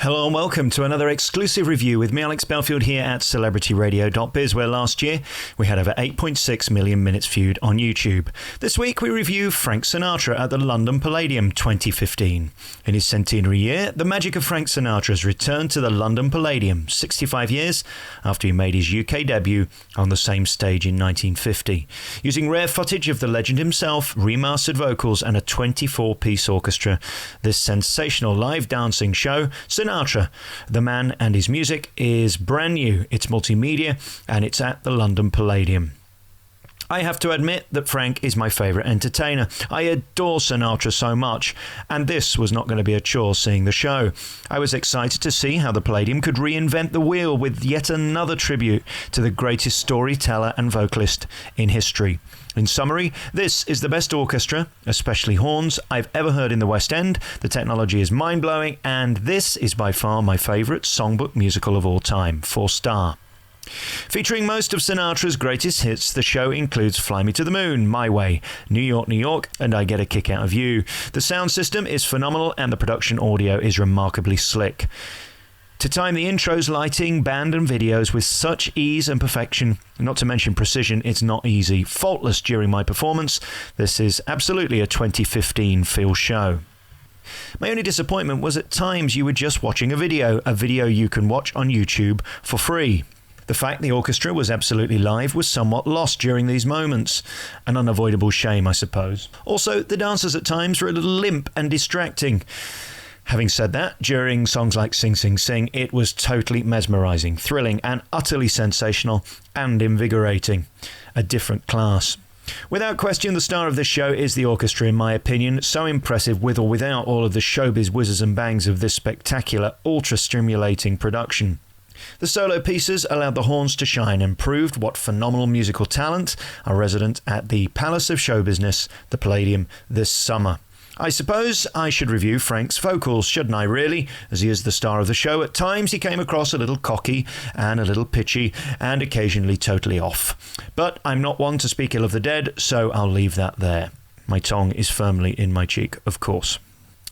Hello and welcome to another exclusive review with me, Alex Belfield, here at celebrityradio.biz, where last year we had over 8.6 million minutes viewed on YouTube. This week we review Frank Sinatra at the London Palladium 2015. In his centenary year, the magic of Frank Sinatra has returned to the London Palladium, 65 years after he made his UK debut on the same stage in 1950. Using rare footage of the legend himself, remastered vocals and a 24-piece orchestra, this sensational live dancing show, Sinatra, the man and his music, is brand new. It's multimedia and it's at the London Palladium. I have to admit that Frank is my favourite entertainer. I adore Sinatra so much, and this was not going to be a chore seeing the show. I was excited to see how the Palladium could reinvent the wheel with yet another tribute to the greatest storyteller and vocalist in history. In summary, this is the best orchestra, especially horns, I've ever heard in the West End. The technology is mind-blowing, and this is by far my favourite songbook musical of all time, 4-star. Featuring most of Sinatra's greatest hits, the show includes Fly Me to the Moon, My Way, New York, New York, and I Get a Kick Out of You. The sound system is phenomenal and the production audio is remarkably slick. To time the intros, lighting, band and videos with such ease and perfection, not to mention precision, it's not easy. Faultless during my performance, this is absolutely a 2015 feel show. My only disappointment was at times you were just watching a video you can watch on YouTube for free. The fact the orchestra was absolutely live was somewhat lost during these moments. An unavoidable shame, I suppose. Also, the dancers at times were a little limp and distracting. Having said that, during songs like Sing Sing Sing, it was totally mesmerising, thrilling and utterly sensational and invigorating. A different class. Without question, the star of this show is the orchestra, in my opinion, so impressive with or without all of the showbiz whizzes and bangs of this spectacular, ultra-stimulating production. The solo pieces allowed the horns to shine and proved what phenomenal musical talent are resident at the Palace of Show Business, the Palladium, this summer. I suppose I should review Frank's vocals, shouldn't I really, as he is the star of the show. At times he came across a little cocky and a little pitchy and occasionally totally off. But I'm not one to speak ill of the dead, so I'll leave that there. My tongue is firmly in my cheek, of course.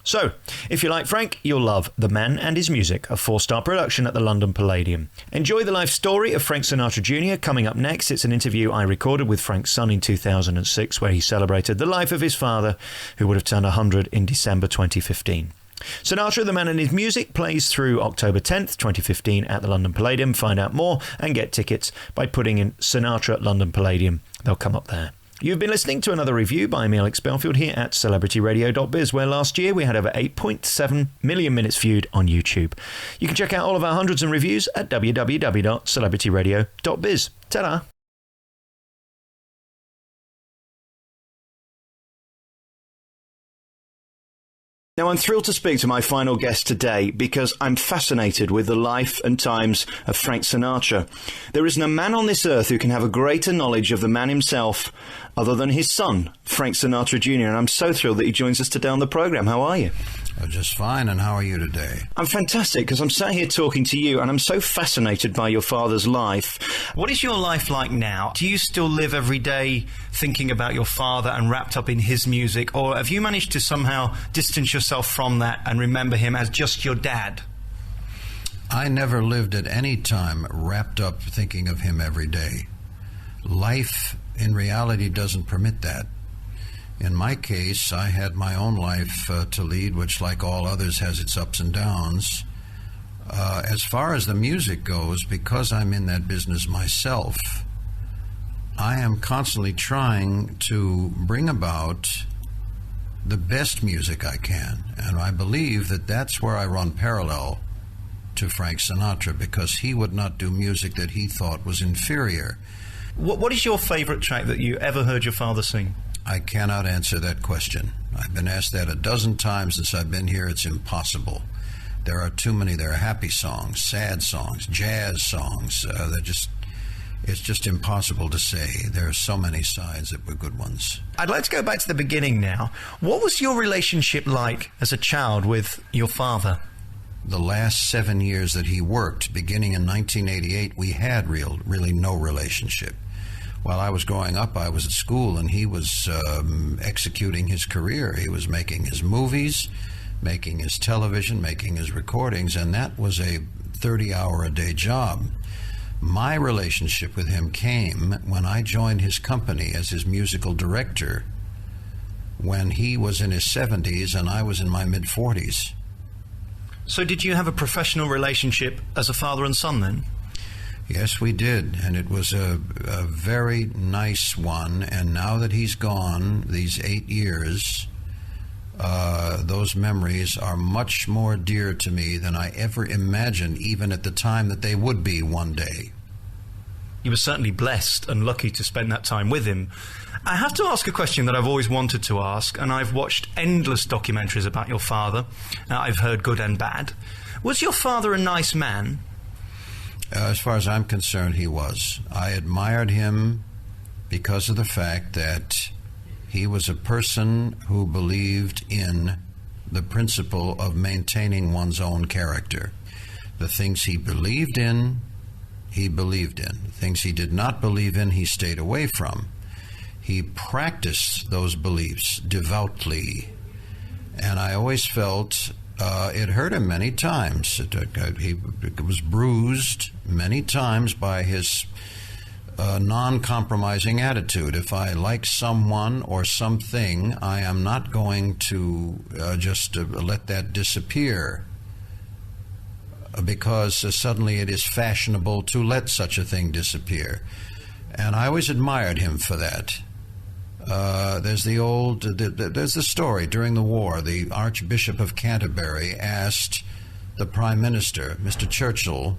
So, if you like Frank, you'll love The Man and His Music, a 4-star production at the London Palladium. Enjoy the life story of Frank Sinatra Jr. Coming up next, it's an interview I recorded with Frank's son in 2006, where he celebrated the life of his father, who would have turned 100 in December 2015. Sinatra, The Man and His Music plays through October 10th, 2015 at the London Palladium. Find out more and get tickets by putting in Sinatra London Palladium. They'll come up there. You've been listening to another review by me, Alex Belfield, here at celebrityradio.biz, where last year we had over 8.7 million minutes viewed on YouTube. You can check out all of our hundreds and reviews at www.celebrityradio.biz. Ta-da! Now, I'm thrilled to speak to my final guest today because I'm fascinated with the life and times of Frank Sinatra. There isn't a man on this earth who can have a greater knowledge of the man himself other than his son, Frank Sinatra Jr., and I'm so thrilled that he joins us today on the programme. How are you? Just fine, and how are you today? I'm fantastic, because I'm sat here talking to you, and I'm so fascinated by your father's life. What is your life like now? Do you still live every day thinking about your father and wrapped up in his music, or have you managed to somehow distance yourself from that and remember him as just your dad? I never lived at any time wrapped up thinking of him every day. Life, in reality, doesn't permit that. In my case, I had my own life to lead, which, like all others, has its ups and downs. As far as the music goes, because I'm in that business myself, I am constantly trying to bring about the best music I can. And I believe that that's where I run parallel to Frank Sinatra, because he would not do music that he thought was inferior. What is your favorite track that you ever heard your father sing? I cannot answer that question. I've been asked that a dozen times since I've been here. It's impossible. There are too many. There are happy songs, sad songs, jazz songs. It's just impossible to say. There are so many sides that were good ones. I'd like to go back to the beginning now. What was your relationship like as a child with your father? The last 7 years that he worked, beginning in 1988, we had really no relationship. While I was growing up, I was at school, and he was executing his career. He was making his movies, making his television, making his recordings, and that was a 30-hour-a-day job. My relationship with him came when I joined his company as his musical director when he was in his 70s and I was in my mid-40s. So did you have a professional relationship as a father and son then? Yes, we did, and it was a very nice one, and now that he's gone, these 8 years, those memories are much more dear to me than I ever imagined, even at the time that they would be one day. You were certainly blessed and lucky to spend that time with him. I have to ask a question that I've always wanted to ask, and I've watched endless documentaries about your father. I've heard good and bad. Was your father a nice man? As far as I'm concerned, he was. I admired him because of the fact that he was a person who believed in the principle of maintaining one's own character. The things he believed in, he believed in. The things he did not believe in, he stayed away from. He practiced those beliefs devoutly. And I always felt it hurt him many times. He was bruised many times by his non-compromising attitude. If I like someone or something, I am not going to just let that disappear because suddenly it is fashionable to let such a thing disappear. And I always admired him for that. There's the story during the war. The Archbishop of Canterbury asked the Prime Minister, Mr. Churchill,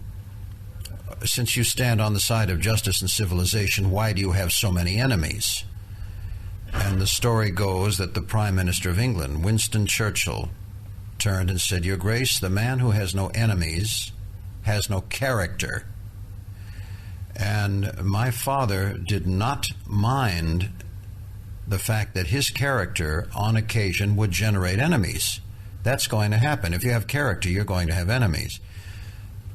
since you stand on the side of justice and civilization, why do you have so many enemies? And the story goes that the Prime Minister of England, Winston Churchill, turned and said, Your Grace, the man who has no enemies has no character. And my father did not mind the fact that his character on occasion would generate enemies. That's going to happen. If you have character, you're going to have enemies.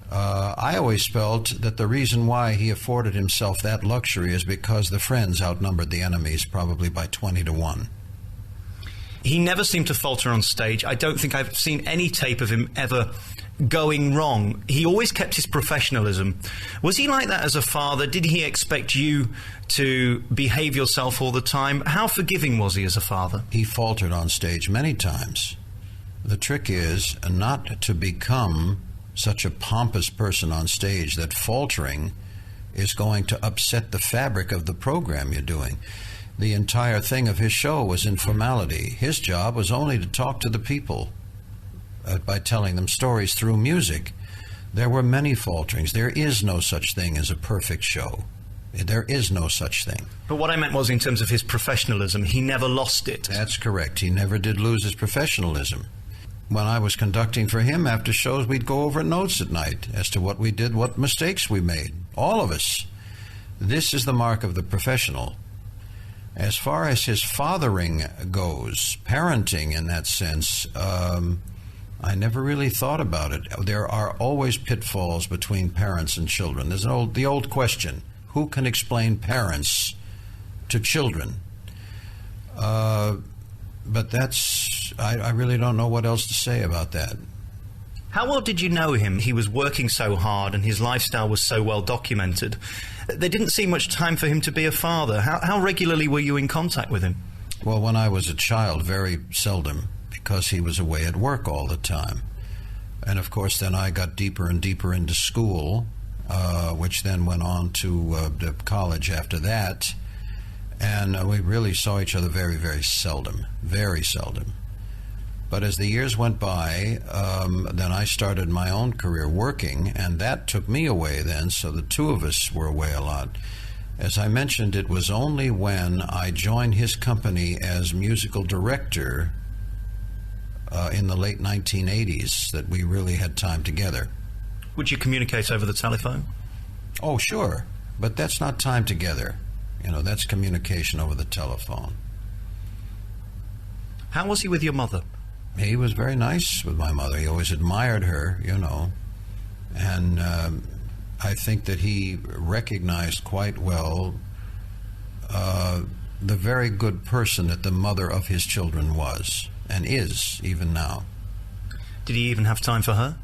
I always felt that the reason why he afforded himself that luxury is because the friends outnumbered the enemies probably by 20-1. He never seemed to falter on stage. I don't think I've seen any tape of him ever going wrong. He always kept his professionalism. Was he like that as a father? Did he expect you to behave yourself all the time? How forgiving was he as a father? He faltered on stage many times. The trick is not to become such a pompous person on stage that faltering is going to upset the fabric of the program you're doing. The entire thing of his show was informality. His job was only to talk to the people by telling them stories through music. There were many falterings. There is no such thing as a perfect show. There is no such thing. But what I meant was in terms of his professionalism, he never lost it. That's correct. He never did lose his professionalism. When I was conducting for him after shows, we'd go over notes at night as to what we did, what mistakes we made. All of us. This is the mark of the professional. As far as his fathering goes, parenting in that sense, I never really thought about it. There are always pitfalls between parents and children. There's the old question, who can explain parents to children? But I really don't know what else to say about that. How well did you know him? He was working so hard and his lifestyle was so well documented. There didn't seem much time for him to be a father. How regularly were you in contact with him? Well, when I was a child, very seldom, because he was away at work all the time. And of course, then I got deeper and deeper into school, which then went on to college after that. And we really saw each other very, very seldom, very seldom. But as the years went by, then I started my own career working, and that took me away then, so the two of us were away a lot. As I mentioned, it was only when I joined his company as musical director in the late 1980s that we really had time together. Would you communicate over the telephone? Oh, sure, but that's not time together. You know, that's communication over the telephone. How was he with your mother? He was very nice with my mother. He always admired her, you know. And I think that he recognized quite well the very good person that the mother of his children was, and is, even now. Did he even have time for her?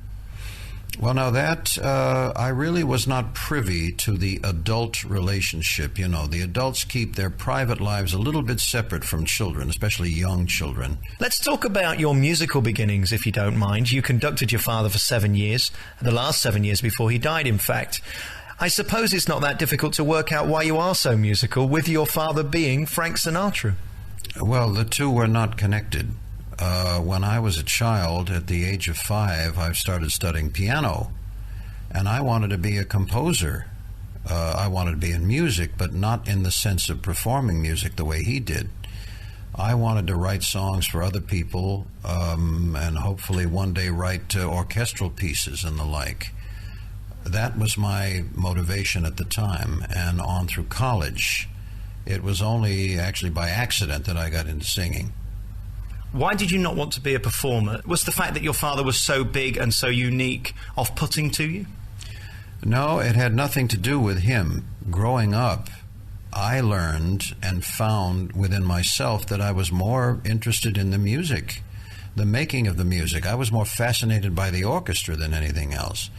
Well, now that I really was not privy to the adult relationship. You know, the adults keep their private lives a little bit separate from children, especially young children. Let's talk about your musical beginnings, if you don't mind. You conducted your father for 7 years, the last 7 years before he died, in fact. I suppose it's not that difficult to work out why you are so musical, with your father being Frank Sinatra. Well, the two were not connected. When I was a child, at the age of 5, I started studying piano, and I wanted to be a composer. I wanted to be in music, but not in the sense of performing music the way he did. I wanted to write songs for other people, and hopefully one day write orchestral pieces and the like. That was my motivation at the time, and on through college. It was only actually by accident that I got into singing. Why did you not want to be a performer? Was the fact that your father was so big and so unique off-putting to you? No, it had nothing to do with him. Growing up, I learned and found within myself that I was more interested in the music, the making of the music. I was more fascinated by the orchestra than anything else.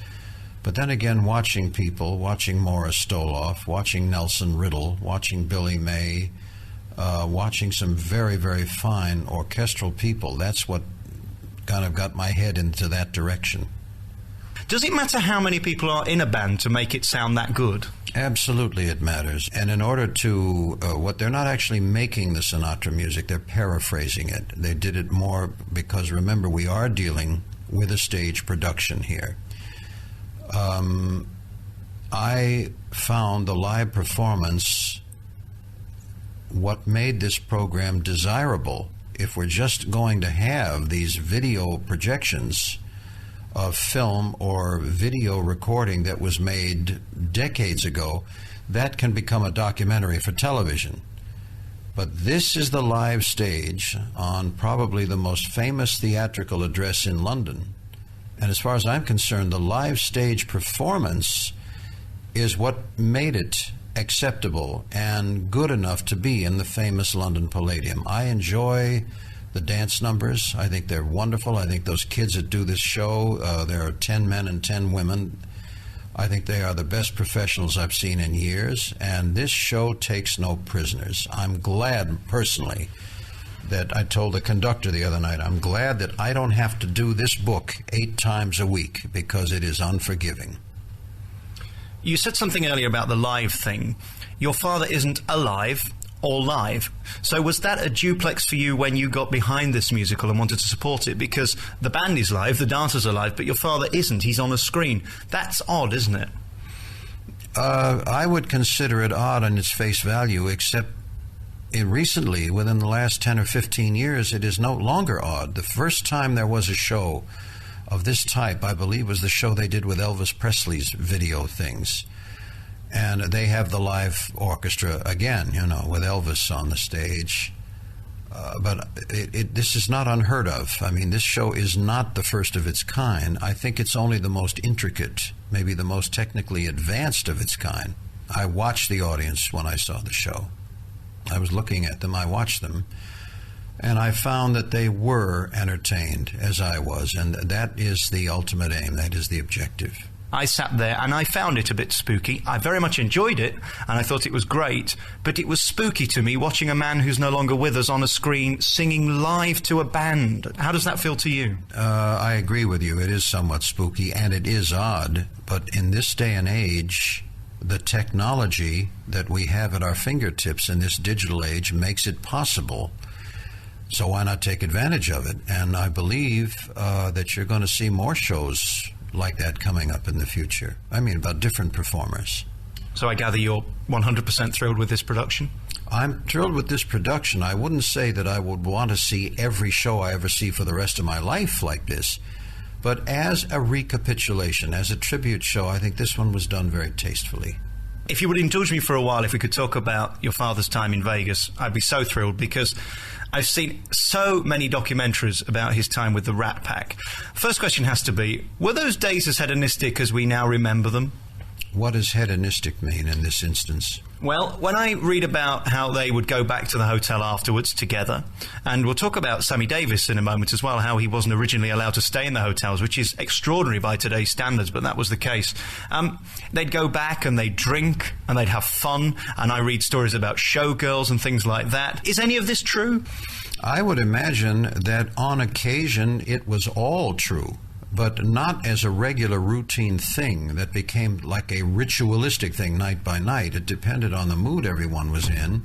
But then again, watching people, watching Morris Stoloff, watching Nelson Riddle, watching Billy May, watching some very, very fine orchestral people, that's what kind of got my head into that direction. Does it matter how many people are in a band to make it sound that good? Absolutely it matters. And in order to, what they're not actually making the Sinatra music, they're paraphrasing it. They did it more because, remember, we are dealing with a stage production here. I found the live performance what made this program desirable. If we're just going to have these video projections of film or video recording that was made decades ago, that can become a documentary for television. But this is the live stage on probably the most famous theatrical address in London. And as far as I'm concerned, the live stage performance is what made it acceptable and good enough to be in the famous London Palladium. I enjoy the dance numbers. I think they're wonderful. I think those kids that do this show, there are 10 men and 10 women. I think they are the best professionals I've seen in years, and this show takes no prisoners. I'm glad, personally, that I told the conductor the other night, I'm glad that I don't have to do this book 8 times a week, because it is unforgiving. You said something earlier about the live thing. Your father isn't alive or live. So was that a duplex for you when you got behind this musical and wanted to support it? Because the band is live, the dancers are live, but your father isn't. He's on a screen. That's odd, isn't it? I would consider it odd on its face value, except recently, within the last 10 or 15 years, it is no longer odd. The first time there was a show of this type, I believe, was the show they did with Elvis Presley's video things. And they have the live orchestra again, you know, with Elvis on the stage. But this is not unheard of. I mean, this show is not the first of its kind. I think it's only the most intricate, maybe the most technically advanced of its kind. I watched the audience when I saw the show. I was looking at them, I watched them, and I found that they were entertained, as I was, and that is the ultimate aim, that is the objective. I sat there and I found it a bit spooky. I very much enjoyed it and I thought it was great, but it was spooky to me watching a man who's no longer with us on a screen singing live to a band. How does that feel to you? I agree with you. It is somewhat spooky and it is odd, but in this day and age, the technology that we have at our fingertips in this digital age makes it possible. So why not take advantage of it? And I believe that you're going to see more shows like that coming up in the future. I mean, about different performers. So I gather you're 100% thrilled with this production? I'm thrilled with this production. I wouldn't say that I would want to see every show I ever see for the rest of my life like this. But as a recapitulation, as a tribute show, I think this one was done very tastefully. If you would indulge me for a while, if we could talk about your father's time in Vegas, I'd be so thrilled, because I've seen so many documentaries about his time with the Rat Pack. First question has to be, were those days as hedonistic as we now remember them? What does hedonistic mean in this instance? Well, when I read about how they would go back to the hotel afterwards together, and we'll talk about Sammy Davis in a moment as well, how he wasn't originally allowed to stay in the hotels, which is extraordinary by today's standards, but that was the case. They'd go back and they'd drink and they'd have fun, and I read stories about showgirls and things like that. Is any of this true? I would imagine that on occasion it was all true, but not as a regular routine thing that became like a ritualistic thing night by night. It depended on the mood everyone was in.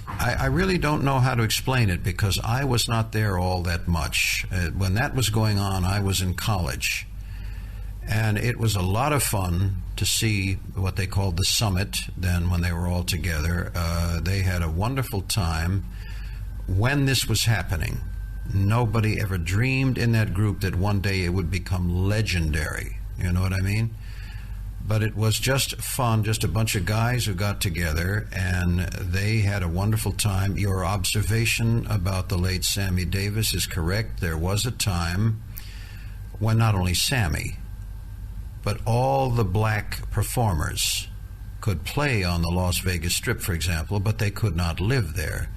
I really don't know how to explain it because I was not there all that much. When that was going on, I was in college. And it was a lot of fun to see what they called the summit then when they were all together. They had a wonderful time when this was happening. Nobody ever dreamed in that group that one day it would become legendary. You know what I mean? But it was just fun, just a bunch of guys who got together, and they had a wonderful time. Your observation about the late Sammy Davis is correct. There was a time when not only Sammy, but all the black performers could play on the Las Vegas Strip, for example, but they could not live there.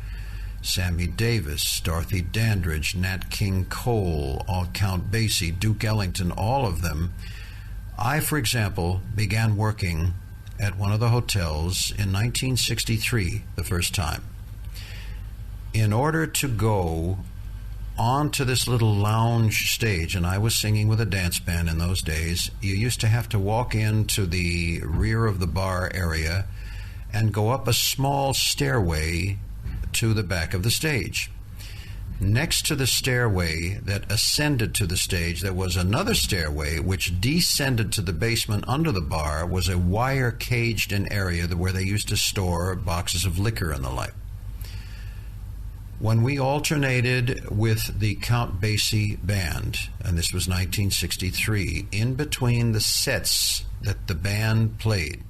Sammy Davis, Dorothy Dandridge, Nat King Cole, Count Basie, Duke Ellington, all of them. I, for example, began working at one of the hotels in 1963, the first time. In order to go onto this little lounge stage, and I was singing with a dance band in those days, you used to have to walk into the rear of the bar area and go up a small stairway to the back of the stage. Next to the stairway that ascended to the stage, there was another stairway which descended to the basement under the bar, was a wire caged-in area where they used to store boxes of liquor and the like. When we alternated with the Count Basie band, and this was 1963, in between the sets that the band played,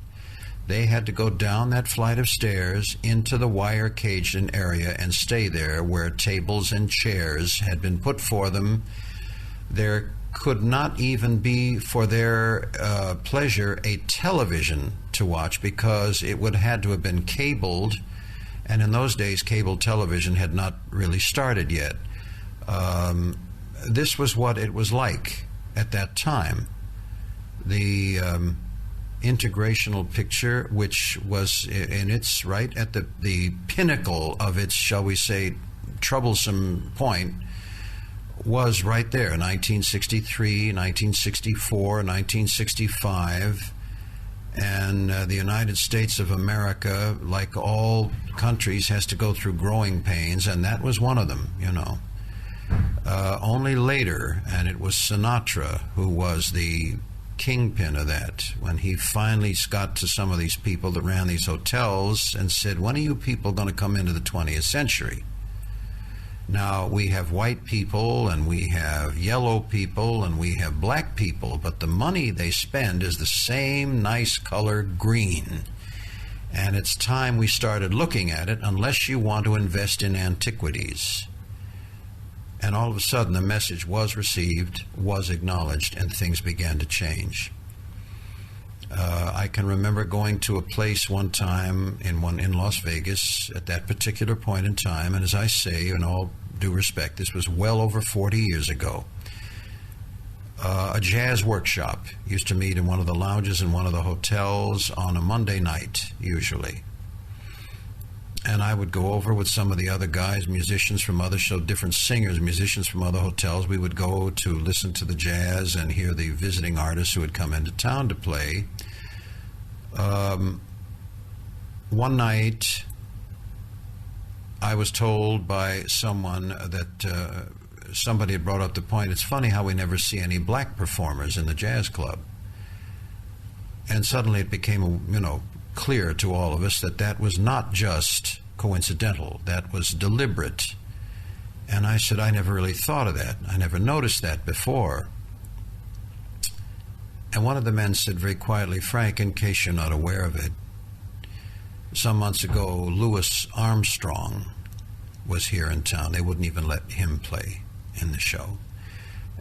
they had to go down that flight of stairs into the wire caged-in area and stay there where tables and chairs had been put for them. There could not even be, for their pleasure, a television to watch because it would had to have been cabled, and in those days cable television had not really started yet. This was what it was like at that time. The integrational picture, which was in its right at the pinnacle of its, shall we say, troublesome point, was right there, 1963, 1964, 1965, and the United States of America, like all countries, has to go through growing pains, and that was one of them, you know. Only later, and it was Sinatra who was the kingpin of that, when he finally got to some of these people that ran these hotels and said, when are you people going to come into the 20th century? Now, we have white people and we have yellow people and we have black people, but the money they spend is the same nice color green. And it's time we started looking at it, unless you want to invest in antiquities. And all of a sudden, the message was received, was acknowledged, and things began to change. I can remember going to a place one time in Las Vegas at that particular point in time, and as I say, in all due respect, this was well over 40 years ago. A jazz workshop used to meet in one of the lounges in one of the hotels on a Monday night, usually. And I would go over with some of the other guys, musicians from other shows, different singers, musicians from other hotels. We would go to listen to the jazz and hear the visiting artists who had come into town to play. One night, I was told by someone that somebody had brought up the point, it's funny how we never see any black performers in the jazz club. And suddenly it became, clear to all of us that that was not just coincidental, that was deliberate. And I said, I never really thought of that. I never noticed that before. And one of the men said very quietly, Frank, in case you're not aware of it, some months ago, Louis Armstrong was here in town. They wouldn't even let him play in the show.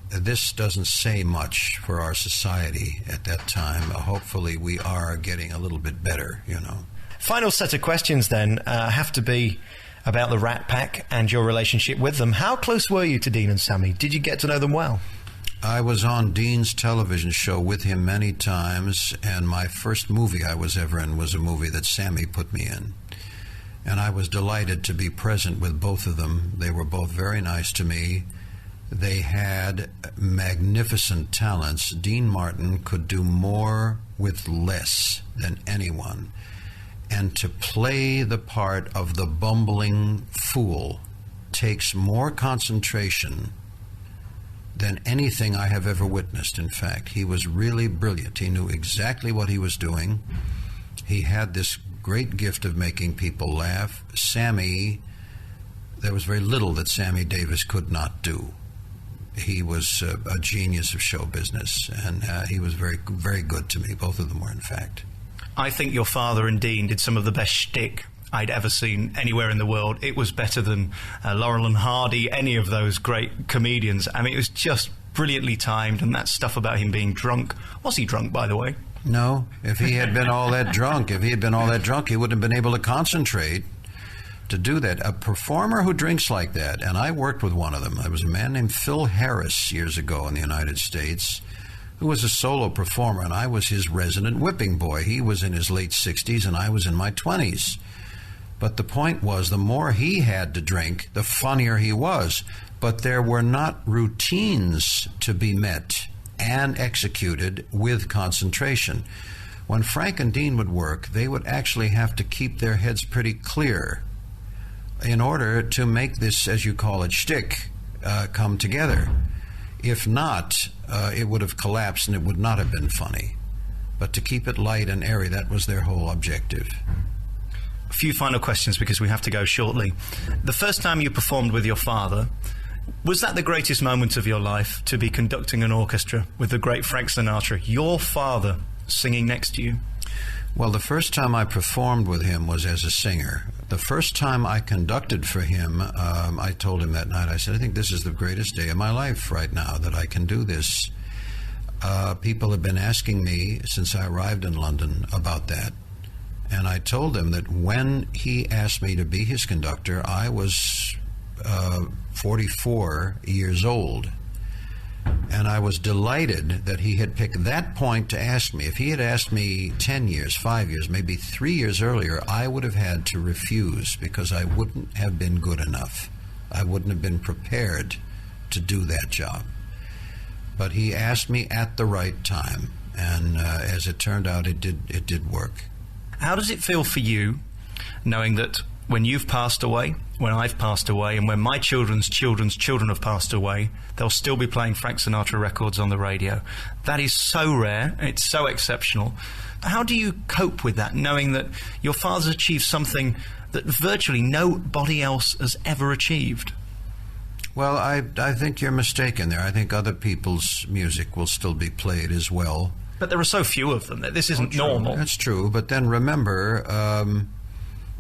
this doesn't say much for our society at that time. Hopefully we are getting a little bit better, you know. Final set of questions then have to be about the Rat Pack and your relationship with them. How close were you to Dean and Sammy? Did you get to know them well? I was on Dean's television show with him many times, and my first movie I was ever in was a movie that Sammy put me in. And I was delighted to be present with both of them. They were both very nice to me. They had magnificent talents. Dean Martin could do more with less than anyone. And to play the part of the bumbling fool takes more concentration than anything I have ever witnessed, in fact. He was really brilliant. He knew exactly what he was doing. He had this great gift of making people laugh. Sammy, there was very little that Sammy Davis could not do. He was a genius of show business, and he was very, very good to me. Both of them were, in fact. I think your father and Dean did some of the best shtick I'd ever seen anywhere in the world. It was better than Laurel and Hardy, any of those great comedians. I mean, it was just brilliantly timed, and that stuff about him being drunk. Was he drunk, by the way? No. If he had been all that drunk, he wouldn't have been able to concentrate to do that. A performer who drinks like that, and I worked with one of them. There was a man named Phil Harris years ago in the United States who was a solo performer, and I was his resident whipping boy. He was in his late 60s, and I was in my 20s. But the point was, the more he had to drink, the funnier he was. But there were not routines to be met and executed with concentration. When Frank and Dean would work, they would actually have to keep their heads pretty clear in order to make this, as you call it, shtick, come together. If not, it would have collapsed and it would not have been funny. But to keep it light and airy, that was their whole objective. A few final questions because we have to go shortly. The first time you performed with your father, was that the greatest moment of your life, to be conducting an orchestra with the great Frank Sinatra, your father, singing next to you? Well, the first time I performed with him was as a singer. The first time I conducted for him, I told him that night, I said, I think this is the greatest day of my life right now, that I can do this. People have been asking me since I arrived in London about that. And I told them that when he asked me to be his conductor, I was 44 years old. And I was delighted that he had picked that point to ask me. If he had asked me 10 years, 5 years, maybe 3 years earlier, I would have had to refuse because I wouldn't have been good enough. I wouldn't have been prepared to do that job. But he asked me at the right time, and as it turned out, it did work. How does it feel for you, knowing that when you've passed away, when I've passed away, and when my children's children have passed away, they'll still be playing Frank Sinatra records on the radio? That is so rare. It's so exceptional. How do you cope with that, knowing that your father's achieved something that virtually nobody else has ever achieved? Well, I think you're mistaken there. I think other people's music will still be played as well. But there are so few of them that this isn't normal. That's true. But then remember,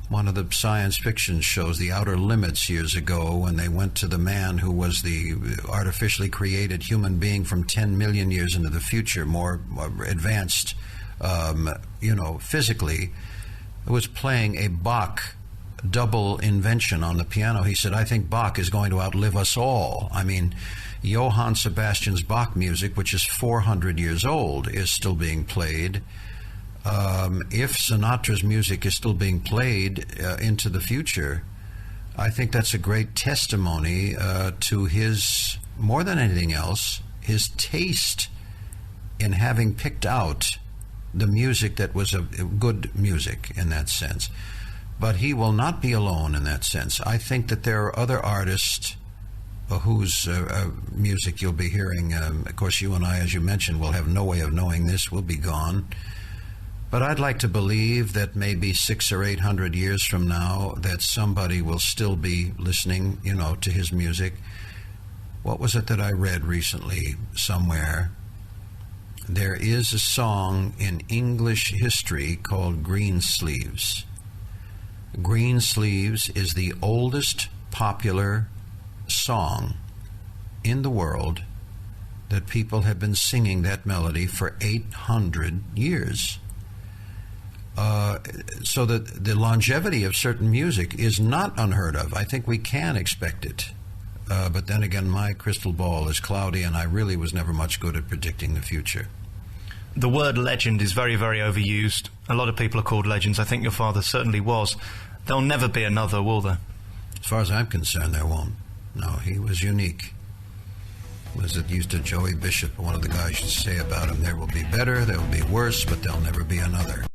one of the science fiction shows, The Outer Limits, years ago, when they went to the man who was the artificially created human being from 10 million years into the future, more advanced, physically, was playing a Bach double invention on the piano. He said, I think Bach is going to outlive us all. I mean, Johann Sebastian's Bach music, which is 400 years old, is still being played. If Sinatra's music is still being played into the future, I think that's a great testimony to his, more than anything else, his taste in having picked out the music that was a good music in that sense. But he will not be alone in that sense. I think that there are other artists whose music you'll be hearing. Of course, you and I, as you mentioned, will have no way of knowing this. We'll be gone. But I'd like to believe that maybe 600 or 800 years from now, that somebody will still be listening, to his music. What was it that I read recently somewhere? There is a song in English history called Green Sleeves. Green Sleeves is the oldest popular song in the world that people have been singing that melody for 800 years. So that the longevity of certain music is not unheard of. I think we can expect it. But then again, my crystal ball is cloudy, and I really was never much good at predicting the future. The word legend is very, very overused. A lot of people are called legends. I think your father certainly was. There'll never be another, will there? As far as I'm concerned, there won't. No, he was unique. Was it used to Joey Bishop, one of the guys used to say about him, there will be better, there will be worse, but there'll never be another.